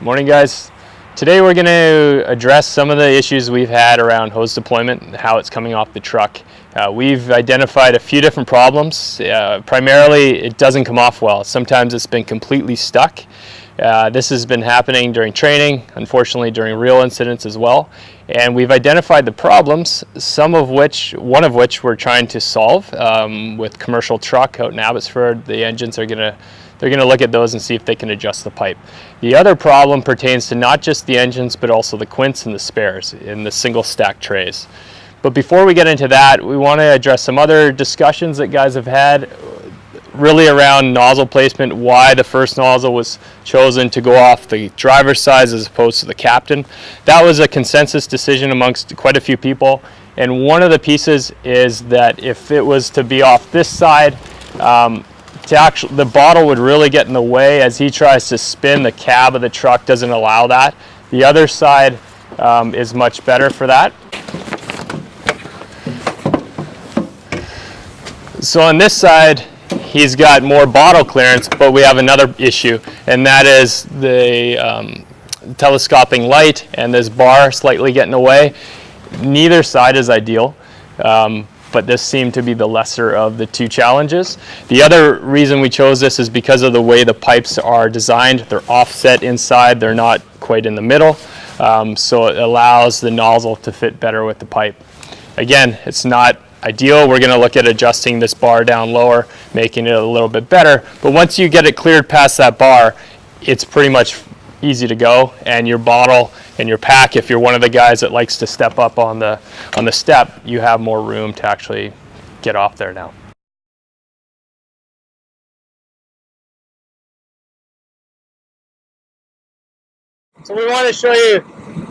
Morning, guys. Today we're going to address some of the issues we've had around hose deployment and how it's coming off the truck. We've identified a few different problems. Primarily, it doesn't come off well. Sometimes it's been completely stuck. This has been happening during training, unfortunately during real incidents as well. And we've identified the problems, one of which we're trying to solve with commercial truck out in Abbotsford. The engines are they're going to look at those and see if they can adjust the pipe. The other problem pertains to not just the engines, but also the quints and the spares in the single stack trays. But before we get into that, we want to address some other discussions that guys have had, really around nozzle placement, why the first nozzle was chosen to go off the driver's side as opposed to the captain. That was a consensus decision amongst quite a few people. And one of the pieces is that if it was to be off this side, the bottle would really get in the way as he tries to spin. The cab of the truck doesn't allow that. The other side is much better for that. So on this side, he's got more bottle clearance, but we have another issue, and that is the telescoping light and this bar slightly getting away. Neither side is ideal. But this seemed to be the lesser of the two challenges. The other reason we chose this is because of the way the pipes are designed. They're offset inside, they're not quite in the middle, so it allows the nozzle to fit better with the pipe. Again, it's not ideal. We're going to look at adjusting this bar down lower, making it a little bit better, but once you get it cleared past that bar, it's pretty much easy to go, and your bottle and your pack, if you're one of the guys that likes to step up on the step, you have more room to actually get off there now. So we want to show you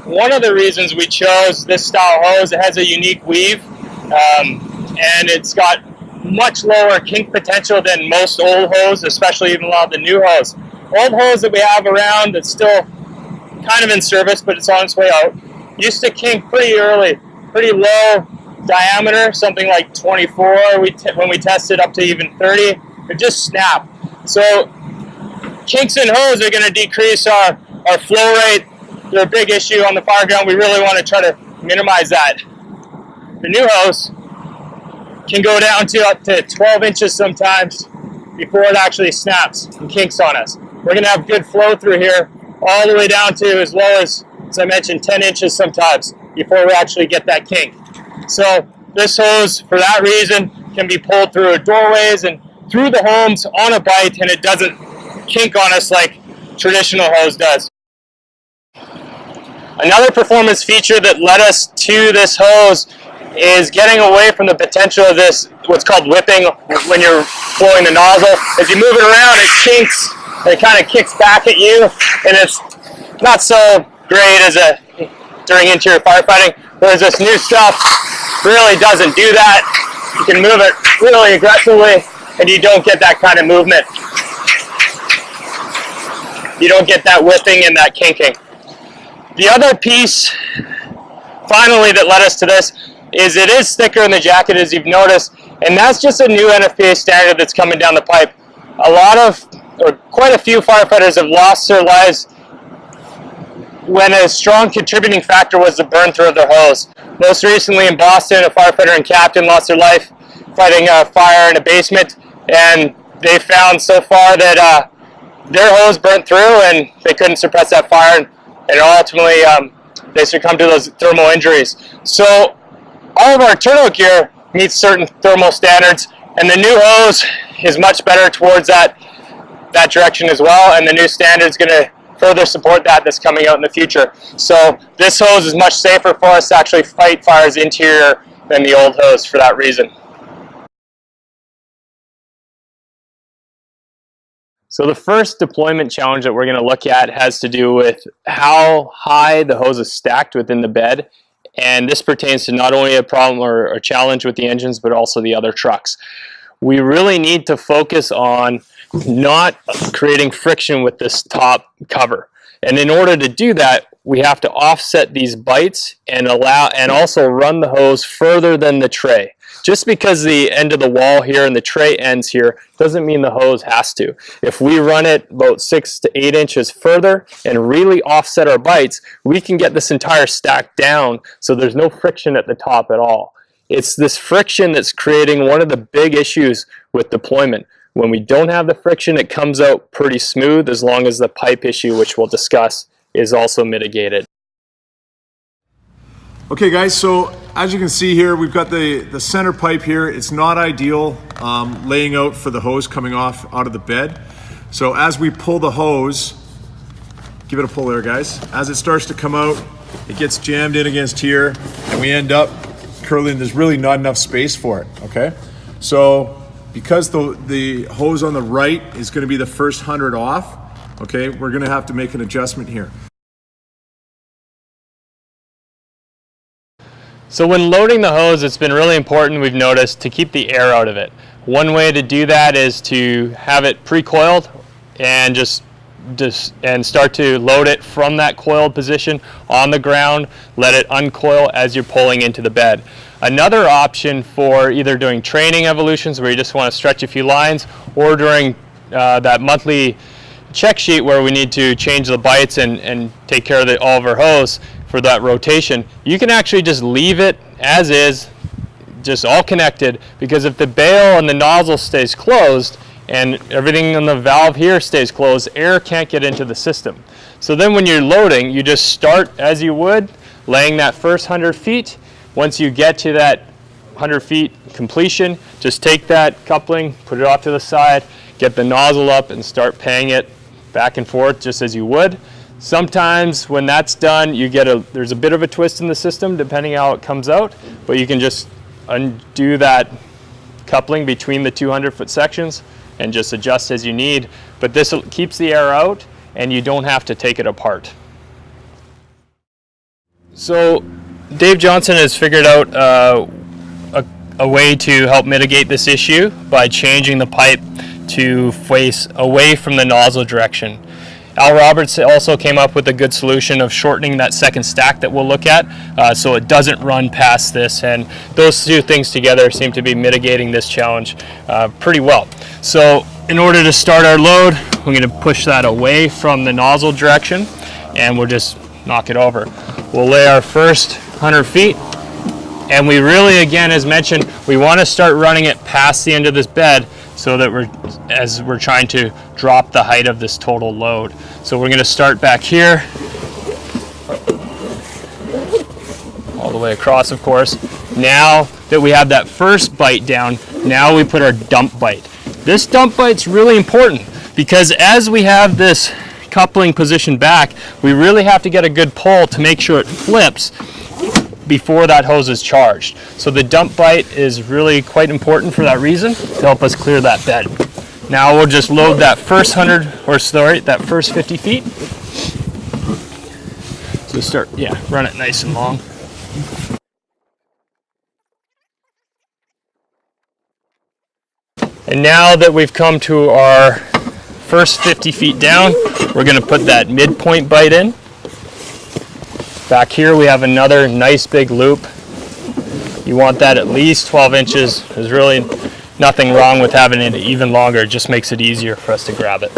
one of the reasons we chose this style hose. It has a unique weave, and it's got much lower kink potential than most old hose, especially even a lot of the new hose. Old hose that we have around that's still kind of in service, but it's on its way out, used to kink pretty early, pretty low diameter, something like 24. When we tested up to even 30, it just snapped. So kinks in hose are going to decrease our flow rate. They're a big issue on the fire ground. We really want to try to minimize that. The new hose can go down to up to 12 inches sometimes before it actually snaps and kinks on us. We're going to have good flow through here, all the way down to as low as I mentioned, 10 inches sometimes before we actually get that kink. So this hose, for that reason, can be pulled through doorways and through the homes on a bite, and it doesn't kink on us like traditional hose does. Another performance feature that led us to this hose is getting away from the potential of this, what's called whipping when you're flowing the nozzle. As you move it around, it kinks. It kind of kicks back at you, and it's not so great during interior firefighting. Whereas this new stuff really doesn't do that. You can move it really aggressively, and you don't get that kind of movement. You don't get that whipping and that kinking. The other piece, finally, that led us to this is it is thicker in the jacket, as you've noticed, and that's just a new NFPA standard that's coming down the pipe. Quite a few firefighters have lost their lives when a strong contributing factor was the burn through of their hose. Most recently in Boston, a firefighter and captain lost their life fighting a fire in a basement, and they found so far that their hose burnt through and they couldn't suppress that fire, and ultimately they succumbed to those thermal injuries. So all of our turnout gear meets certain thermal standards, and the new hose is much better towards that direction as well, and the new standard is going to further support that's coming out in the future. So this hose is much safer for us to actually fight fires interior than the old hose for that reason. So the first deployment challenge that we're going to look at has to do with how high the hose is stacked within the bed, and this pertains to not only a problem or a challenge with the engines, but also the other trucks. We really need to focus on not creating friction with this top cover. And in order to do that, we have to offset these bites and also run the hose further than the tray. Just because the end of the wall here and the tray ends here doesn't mean the hose has to. If we run it about 6 to 8 inches further and really offset our bites, we can get this entire stack down so there's no friction at the top at all. It's this friction that's creating one of the big issues with deployment. When we don't have the friction, it comes out pretty smooth as long as the pipe issue, which we'll discuss, is also mitigated. Okay guys, so as you can see here, we've got the center pipe here. It's not ideal laying out for the hose coming off out of the bed. So as we pull the hose, give it a pull there guys. As it starts to come out, it gets jammed in against here and we end up curling. There's really not enough space for it, okay? So because the hose on the right is gonna be the first 100 off, okay, we're gonna have to make an adjustment here. So when loading the hose, it's been really important, we've noticed, to keep the air out of it. One way to do that is to have it pre-coiled and just start to load it from that coiled position on the ground. Let it uncoil as you're pulling into the bed. Another option for either doing training evolutions where you just want to stretch a few lines, or during that monthly check sheet where we need to change the bites and take care of all of our hose for that rotation, you can actually just leave it as is, just all connected, because if the bail and the nozzle stays closed and everything on the valve here stays closed, air can't get into the system. So then when you're loading, you just start as you would, laying that first 100 feet. Once you get to that 100 feet completion, just take that coupling, put it off to the side, get the nozzle up and start paying it back and forth just as you would. Sometimes when that's done, you get there's a bit of a twist in the system depending how it comes out, but you can just undo that coupling between the 200-foot sections and just adjust as you need. But this keeps the air out and you don't have to take it apart. So Dave Johnson has figured out a way to help mitigate this issue by changing the pipe to face away from the nozzle direction. Al Roberts also came up with a good solution of shortening that second stack that we'll look at so it doesn't run past this, and those two things together seem to be mitigating this challenge pretty well. So in order to start our load, we're going to push that away from the nozzle direction and we'll just knock it over. We'll lay our first 100 feet, and we really, again, as mentioned, we want to start running it past the end of this bed so that we're trying to drop the height of this total load. So we're going to start back here, all the way across, of course. Now that we have that first bite down, now we put our dump bite. This dump bite's really important because as we have this coupling position back, we really have to get a good pull to make sure it flips before that hose is charged. So the dump bite is really quite important for that reason, to help us clear that bed. Now we'll just load that first that first 50 feet. So run it nice and long. And now that we've come to our first 50 feet down, we're going to put that midpoint bite in. Back here we have another nice big loop. You want that at least 12 inches. There's really nothing wrong with having it even longer. It just makes it easier for us to grab it.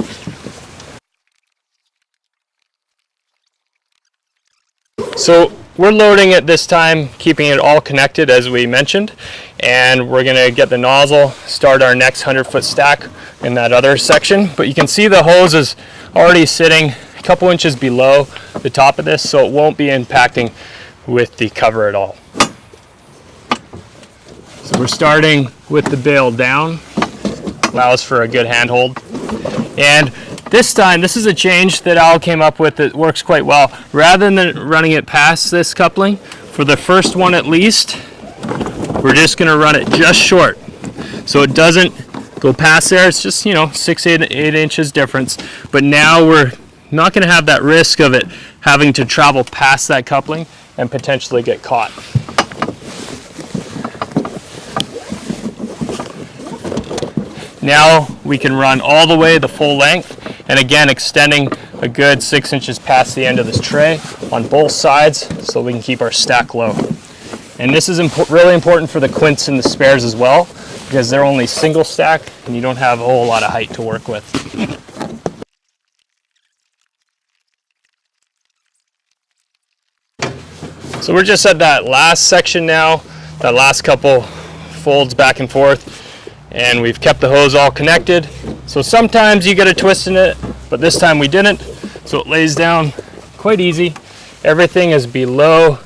So we're loading it this time, keeping it all connected as we mentioned, and we're going to get the nozzle, start our next 100-foot stack in that other section. But you can see the hose is already sitting a couple inches below the top of this, so it won't be impacting with the cover at all. So we're starting with the bail down, allows for a good handhold. And this time, this is a change that Al came up with that works quite well. Rather than running it past this coupling, for the first one at least, we're just going to run it just short. So it doesn't go past there. It's just, 6, 8 inches difference. But now we're not going to have that risk of it having to travel past that coupling and potentially get caught. Now we can run all the way the full length, and again extending a good 6 inches past the end of this tray on both sides so we can keep our stack low. And this is really important for the quints and the spares as well, because they're only single stack and you don't have a whole lot of height to work with. So we're just at that last section now, that last couple folds back and forth, and we've kept the hose all connected. So sometimes you get a twist in it, but this time we didn't. So it lays down quite easy. Everything is below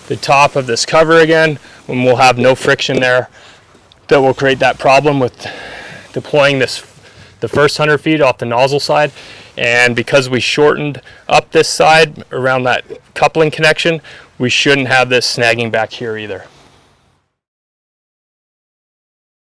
the top of this cover again, when we'll have no friction there. That will create that problem with deploying the first 100 feet off the nozzle side. And because we shortened up this side around that coupling connection, we shouldn't have this snagging back here either.